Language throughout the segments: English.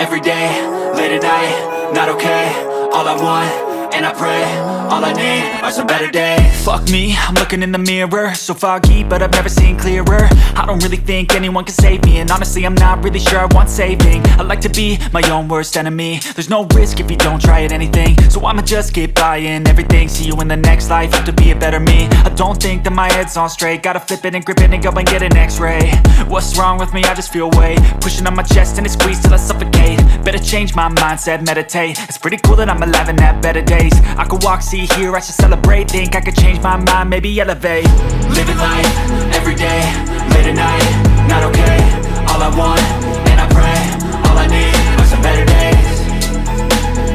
every day, late at night, not okay. All I want, and I pray, all I need are some better days. Fuck me, I'm looking in the mirror, so foggy, but I've never seen clearer. I don't really think anyone can save me, and honestly I'm not really sure I want saving. I like to be my own worst enemy. There's no risk if you don't try at anything, so I'ma just keep buying everything. See you in the next life, have to be a better me. I don't think that my head's on straight, gotta flip it and grip it and go and get an x-ray. What's wrong with me? I just feel weight pushing on my chest and it squeezes till I suffocate. Better change my mindset, meditate. It's pretty cool that I'm alive and have better days. I could walk, see, hear, I should celebrate. Think I could change my mind, maybe elevate. Living life, every day, late at night, not okay. All I want, and I pray, all I need are some better days.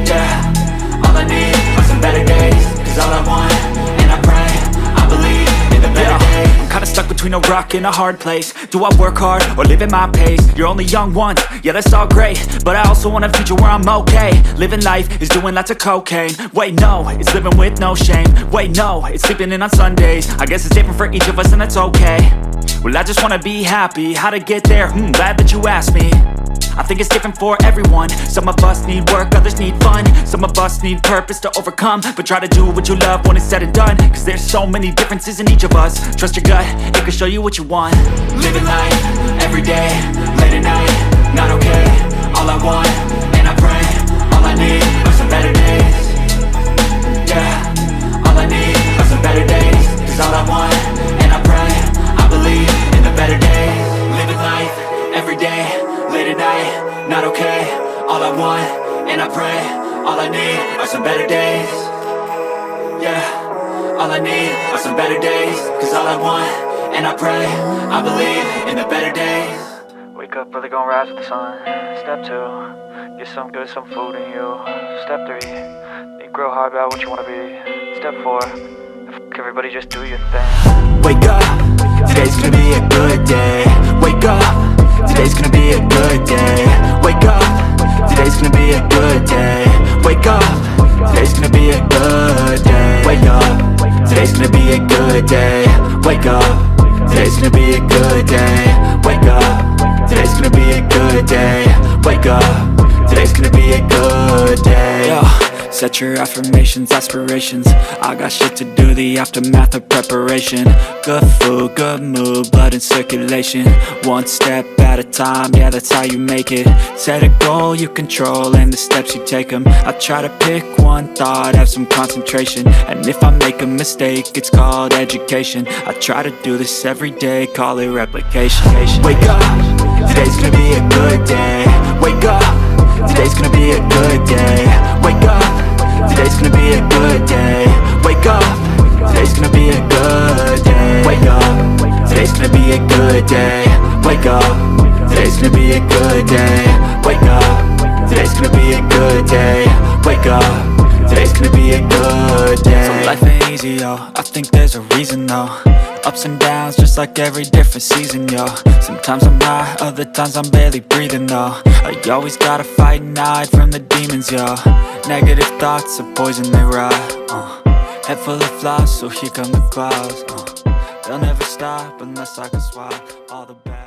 Yeah, all I need are some better days. Cause all I want, and I pray, I believe in the better days. I'm kinda stuck between a rock and a hard place. Do I work hard or live at my pace? You're only young once, yeah that's all great, but I also want a future where I'm okay. Living life is doing lots of cocaine. Wait no, it's living with no shame. Wait no, it's sleeping in on Sundays. I guess it's different for each of us and that's okay. Well I just wanna be happy, how to get there? Glad that you asked me. I think it's different for everyone. Some of us need work, others need fun. Some of us need purpose to overcome. But try to do what you love when it's said and done. Cause there's so many differences in each of us. Trust your gut, it can show you what you want. Living life, every day, late at night, not okay. All I want, and I pray, all I need are some better days. Yeah, all I need are some better days. Cause all I want, and I pray, I believe in the better days. Living life, every day, late at night, not okay. All I want, and I pray, all I need are some better days. Yeah, all I need are some better days. Cause all I want, and I pray, I believe in the better days. Wake up early, gonna rise with the sun. Step 2, get some good, some food in you. Step 3, think real hard about what you wanna be. Step 4, everybody just do your thing. Wake up, today's gonna be a good day. Wake up, today's gonna be a good day. Wake up, today's gonna be a good day. Wake up, today's gonna be a good day. Wake up, today's gonna be a good day. Wake up, today's gonna be a good day. Wake up, today's gonna be a good day. Wake up, today's gonna be a good day. Yo. Set your affirmations, aspirations. I got shit to do, the aftermath of preparation. Good food, good mood, blood in circulation. One step at a time, yeah that's how you make it. Set a goal you control and the steps you take them. I try to pick one thought, have some concentration. And if I make a mistake, it's called education. I try to do this every day, call it replication. Wake up, today's gonna be a good day. Wake up, today's gonna be a good day. Wake up, today's gonna be a good day. Wake up, today's gonna be a good day. Wake up, today's gonna be a good day. Wake up, today's gonna be a good day. Wake up, today's gonna be a good day. Wake up, today's gonna be a good day. So life ain't easy, yo, I think there's a reason though. Ups and downs, just like every different season, yo. Sometimes I'm high, other times I'm barely breathing, though. I always gotta fight and hide from the demons, yo. Negative thoughts are poison, they rot. Head full of flies, so here come the clouds. They'll never stop unless I can swap all the bad.